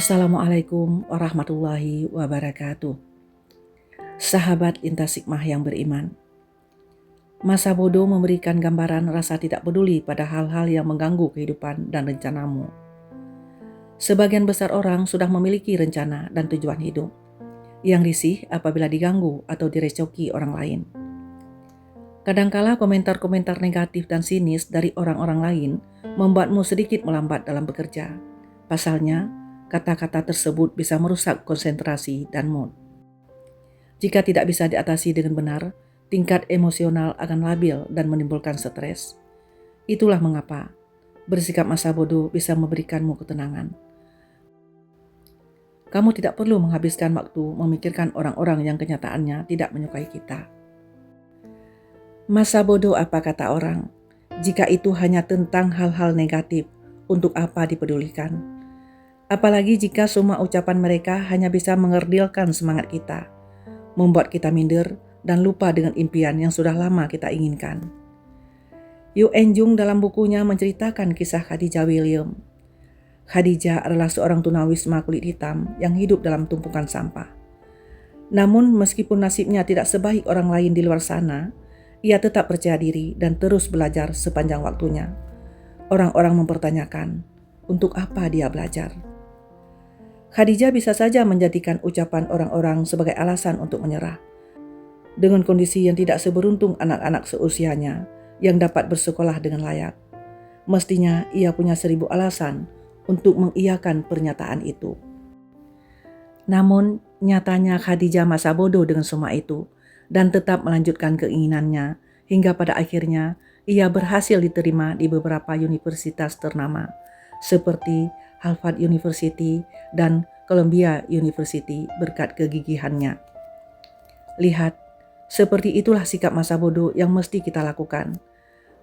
Assalamualaikum warahmatullahi wabarakatuh. Sahabat lintas hikmah yang beriman. Masa bodoh memberikan gambaran rasa tidak peduli pada hal-hal yang mengganggu kehidupan dan rencanamu. Sebagian besar orang sudah memiliki rencana dan tujuan hidup, yang risih apabila diganggu atau direcoki orang lain. Kadangkala komentar-komentar negatif dan sinis dari orang-orang lain membuatmu sedikit melambat dalam bekerja. Pasalnya, kata-kata tersebut bisa merusak konsentrasi dan mood. Jika tidak bisa diatasi dengan benar, tingkat emosional akan labil dan menimbulkan stres. Itulah mengapa bersikap masa bodoh bisa memberikanmu ketenangan. Kamu tidak perlu menghabiskan waktu memikirkan orang-orang yang kenyataannya tidak menyukai kita. Masa bodoh apa kata orang? Jika itu hanya tentang hal-hal negatif, untuk apa dipedulikan? Apalagi jika semua ucapan mereka hanya bisa mengerdilkan semangat kita, membuat kita minder dan lupa dengan impian yang sudah lama kita inginkan. Yu Enjung dalam bukunya menceritakan kisah Khadijah William. Khadijah adalah seorang tunawisma kulit hitam yang hidup dalam tumpukan sampah. Namun meskipun nasibnya tidak sebaik orang lain di luar sana, ia tetap percaya diri dan terus belajar sepanjang waktunya. Orang-orang mempertanyakan, untuk apa dia belajar? Khadijah bisa saja menjadikan ucapan orang-orang sebagai alasan untuk menyerah. Dengan kondisi yang tidak seberuntung anak-anak seusianya yang dapat bersekolah dengan layak, mestinya ia punya 1000 alasan untuk mengiyakan pernyataan itu. Namun, nyatanya Khadijah masa bodoh dengan semua itu dan tetap melanjutkan keinginannya hingga pada akhirnya ia berhasil diterima di beberapa universitas ternama seperti Harvard University dan Columbia University berkat kegigihannya. Lihat, seperti itulah sikap masa bodoh yang mesti kita lakukan.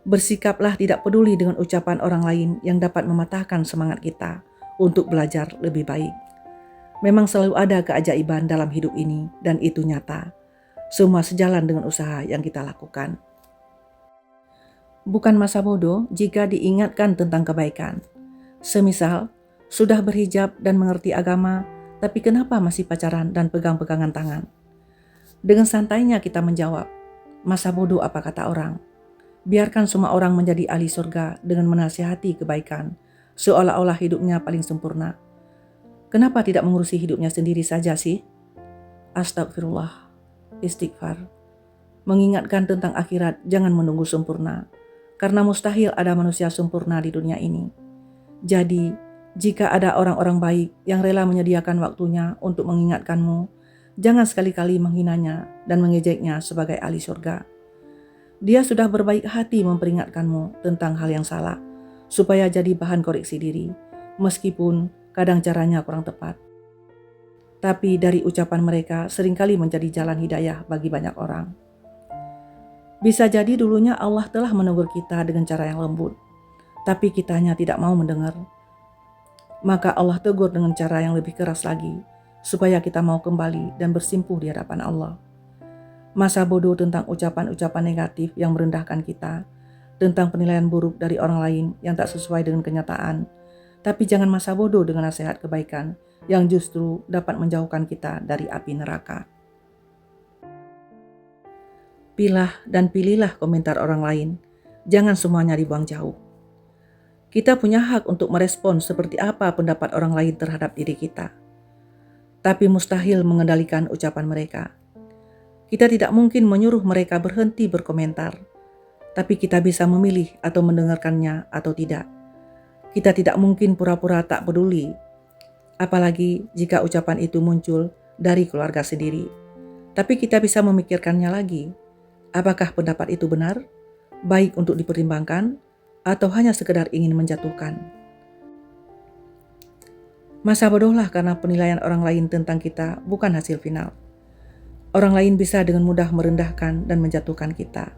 Bersikaplah tidak peduli dengan ucapan orang lain yang dapat mematahkan semangat kita untuk belajar lebih baik. Memang selalu ada keajaiban dalam hidup ini dan itu nyata. Semua sejalan dengan usaha yang kita lakukan. Bukan masa bodoh jika diingatkan tentang kebaikan. Semisal, sudah berhijab dan mengerti agama, tapi kenapa masih pacaran dan pegang-pegangan tangan? Dengan santainya kita menjawab, masa bodoh apa kata orang? Biarkan semua orang menjadi ahli surga dengan menasihati kebaikan, seolah-olah hidupnya paling sempurna. Kenapa tidak mengurusi hidupnya sendiri saja sih? Astagfirullah, istighfar. Mengingatkan tentang akhirat jangan menunggu sempurna, karena mustahil ada manusia sempurna di dunia ini. Jadi, jika ada orang-orang baik yang rela menyediakan waktunya untuk mengingatkanmu, jangan sekali-kali menghinanya dan mengejeknya sebagai ahli surga. Dia sudah berbaik hati memperingatkanmu tentang hal yang salah, supaya jadi bahan koreksi diri, meskipun kadang caranya kurang tepat. Tapi dari ucapan mereka seringkali menjadi jalan hidayah bagi banyak orang. Bisa jadi dulunya Allah telah menegur kita dengan cara yang lembut, tapi kitanya tidak mau mendengar. Maka Allah tegur dengan cara yang lebih keras lagi, supaya kita mau kembali dan bersimpuh di hadapan Allah. Masa bodoh tentang ucapan-ucapan negatif yang merendahkan kita, tentang penilaian buruk dari orang lain yang tak sesuai dengan kenyataan, tapi jangan masa bodoh dengan nasihat kebaikan yang justru dapat menjauhkan kita dari api neraka. Pilah dan pilihlah komentar orang lain, jangan semuanya dibuang jauh. Kita punya hak untuk merespon seperti apa pendapat orang lain terhadap diri kita. Tapi mustahil mengendalikan ucapan mereka. Kita tidak mungkin menyuruh mereka berhenti berkomentar. Tapi kita bisa memilih atau mendengarkannya atau tidak. Kita tidak mungkin pura-pura tak peduli. Apalagi jika ucapan itu muncul dari keluarga sendiri. Tapi kita bisa memikirkannya lagi. Apakah pendapat itu benar? Baik untuk dipertimbangkan? Atau hanya sekedar ingin menjatuhkan. Masa bodohlah karena penilaian orang lain tentang kita bukan hasil final. Orang lain bisa dengan mudah merendahkan dan menjatuhkan kita.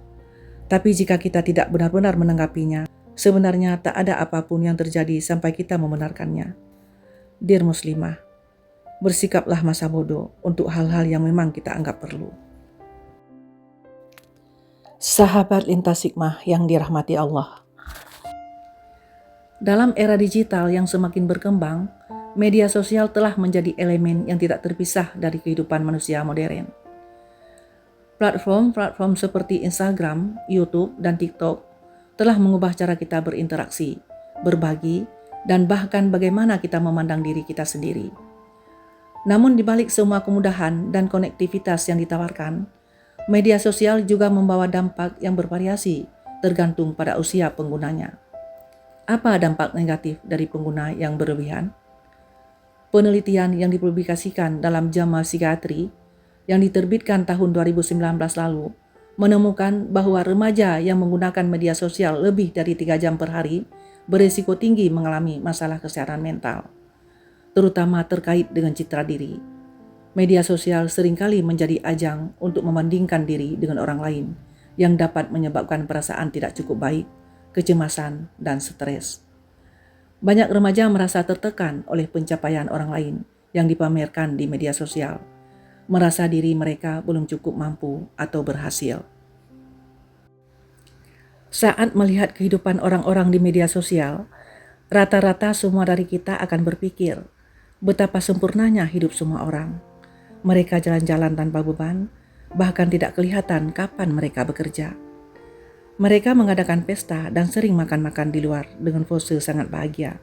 Tapi jika kita tidak benar-benar menanggapinya, sebenarnya tak ada apapun yang terjadi sampai kita membenarkannya. Dear Muslimah, bersikaplah masa bodoh untuk hal-hal yang memang kita anggap perlu. Sahabat lintas hikmah yang dirahmati Allah. Dalam era digital yang semakin berkembang, media sosial telah menjadi elemen yang tidak terpisah dari kehidupan manusia modern. Platform seperti Instagram, YouTube, dan TikTok telah mengubah cara kita berinteraksi, berbagi, dan bahkan bagaimana kita memandang diri kita sendiri. Namun di balik semua kemudahan dan konektivitas yang ditawarkan, media sosial juga membawa dampak yang bervariasi tergantung pada usia penggunanya. Apa dampak negatif dari pengguna yang berlebihan? Penelitian yang dipublikasikan dalam Jurnal Psikiatri yang diterbitkan tahun 2019 lalu menemukan bahwa remaja yang menggunakan media sosial lebih dari 3 jam per hari berisiko tinggi mengalami masalah kesehatan mental, terutama terkait dengan citra diri. Media sosial seringkali menjadi ajang untuk membandingkan diri dengan orang lain yang dapat menyebabkan perasaan tidak cukup baik, kecemasan, dan stres. Banyak remaja merasa tertekan oleh pencapaian orang lain yang dipamerkan di media sosial, merasa diri mereka belum cukup mampu atau berhasil. Saat melihat kehidupan orang-orang di media sosial, rata-rata semua dari kita akan berpikir betapa sempurnanya hidup semua orang. Mereka jalan-jalan tanpa beban, bahkan tidak kelihatan kapan mereka bekerja. Mereka mengadakan pesta dan sering makan-makan di luar dengan pose sangat bahagia.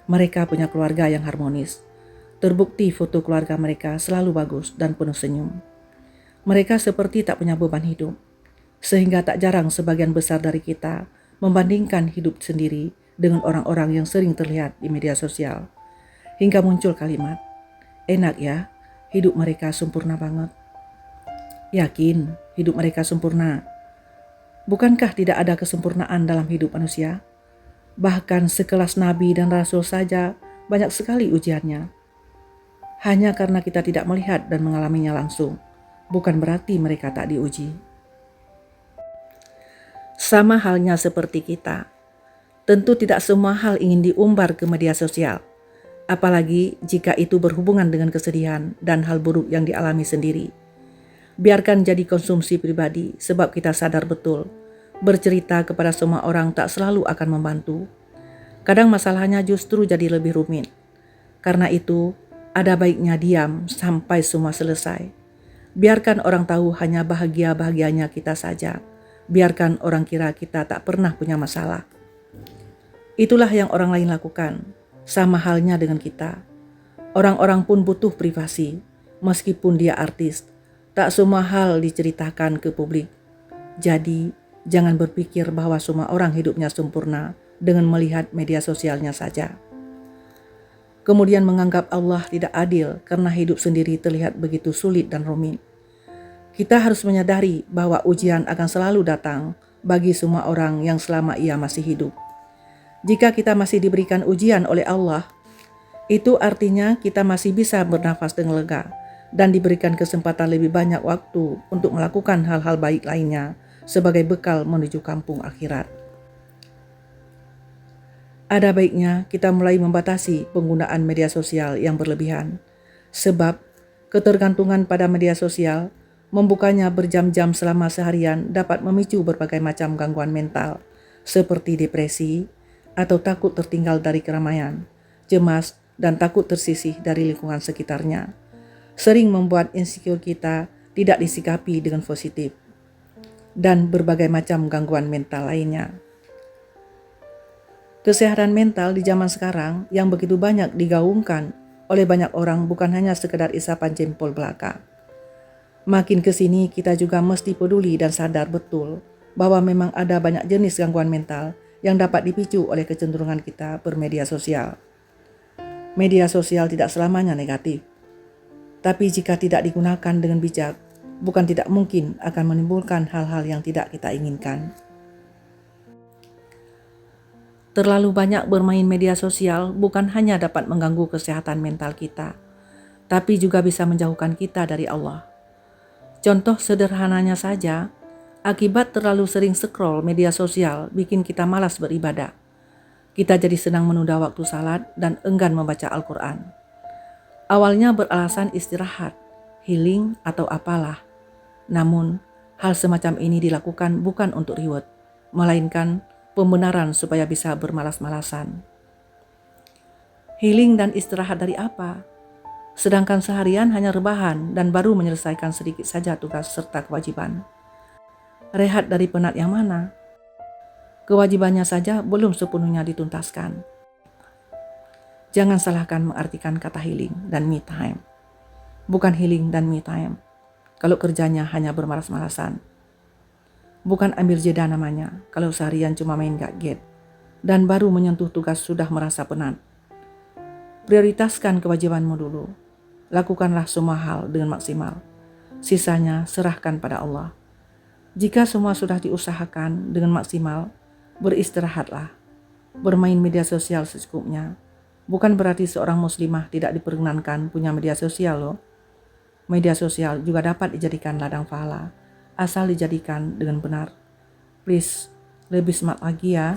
Mereka punya keluarga yang harmonis. Terbukti foto keluarga mereka selalu bagus dan penuh senyum. Mereka seperti tak punya beban hidup, sehingga tak jarang sebagian besar dari kita membandingkan hidup sendiri dengan orang-orang yang sering terlihat di media sosial. Hingga muncul kalimat, enak ya, hidup mereka sempurna banget. Yakin hidup mereka sempurna? Bukankah tidak ada kesempurnaan dalam hidup manusia? Bahkan sekelas nabi dan rasul saja banyak sekali ujiannya. Hanya karena kita tidak melihat dan mengalaminya langsung, bukan berarti mereka tak diuji. Sama halnya seperti kita, tentu tidak semua hal ingin diumbar ke media sosial, apalagi jika itu berhubungan dengan kesedihan dan hal buruk yang dialami sendiri. Biarkan jadi konsumsi pribadi, sebab kita sadar betul, bercerita kepada semua orang tak selalu akan membantu. Kadang masalahnya justru jadi lebih rumit. Karena itu, ada baiknya diam sampai semua selesai. Biarkan orang tahu hanya bahagia-bahagianya kita saja. Biarkan orang kira kita tak pernah punya masalah. Itulah yang orang lain lakukan, sama halnya dengan kita. Orang-orang pun butuh privasi, meskipun dia artis. Tak semua hal diceritakan ke publik. Jadi, jangan berpikir bahwa semua orang hidupnya sempurna dengan melihat media sosialnya saja. Kemudian menganggap Allah tidak adil karena hidup sendiri terlihat begitu sulit dan rumit. Kita harus menyadari bahwa ujian akan selalu datang bagi semua orang yang selama ia masih hidup. Jika kita masih diberikan ujian oleh Allah, itu artinya kita masih bisa bernafas dengan lega dan diberikan kesempatan lebih banyak waktu untuk melakukan hal-hal baik lainnya sebagai bekal menuju kampung akhirat. Ada baiknya kita mulai membatasi penggunaan media sosial yang berlebihan, sebab ketergantungan pada media sosial, membukanya berjam-jam selama seharian dapat memicu berbagai macam gangguan mental, seperti depresi atau takut tertinggal dari keramaian, cemas, dan takut tersisih dari lingkungan sekitarnya. Sering membuat insecure kita tidak disikapi dengan positif, dan berbagai macam gangguan mental lainnya. Kesehatan mental di zaman sekarang yang begitu banyak digaungkan oleh banyak orang bukan hanya sekedar isapan jempol belaka. Makin kesini kita juga mesti peduli dan sadar betul bahwa memang ada banyak jenis gangguan mental yang dapat dipicu oleh kecenderungan kita bermedia sosial. Media sosial tidak selamanya negatif. Tapi jika tidak digunakan dengan bijak, bukan tidak mungkin akan menimbulkan hal-hal yang tidak kita inginkan. Terlalu banyak bermain media sosial bukan hanya dapat mengganggu kesehatan mental kita, tapi juga bisa menjauhkan kita dari Allah. Contoh sederhananya saja, akibat terlalu sering scroll media sosial bikin kita malas beribadah. Kita jadi senang menunda waktu salat dan enggan membaca Al-Quran. Awalnya beralasan istirahat, healing, atau apalah. Namun, hal semacam ini dilakukan bukan untuk reward, melainkan pembenaran supaya bisa bermalas-malasan. Healing dan istirahat dari apa? Sedangkan seharian hanya rebahan dan baru menyelesaikan sedikit saja tugas serta kewajiban. Rehat dari penat yang mana? Kewajibannya saja belum sepenuhnya dituntaskan. Jangan salahkan mengartikan kata healing dan me time. Bukan healing dan me time kalau kerjanya hanya bermalas-malasan. Bukan ambil jeda namanya kalau seharian cuma main gadget dan baru menyentuh tugas sudah merasa penat. Prioritaskan kewajibanmu dulu. Lakukanlah semua hal dengan maksimal. Sisanya serahkan pada Allah. Jika semua sudah diusahakan dengan maksimal, beristirahatlah. Bermain media sosial secukupnya. Bukan berarti seorang muslimah tidak diperkenankan punya media sosial loh. Media sosial juga dapat dijadikan ladang pahala, asal dijadikan dengan benar. Please, lebih smart lagi ya.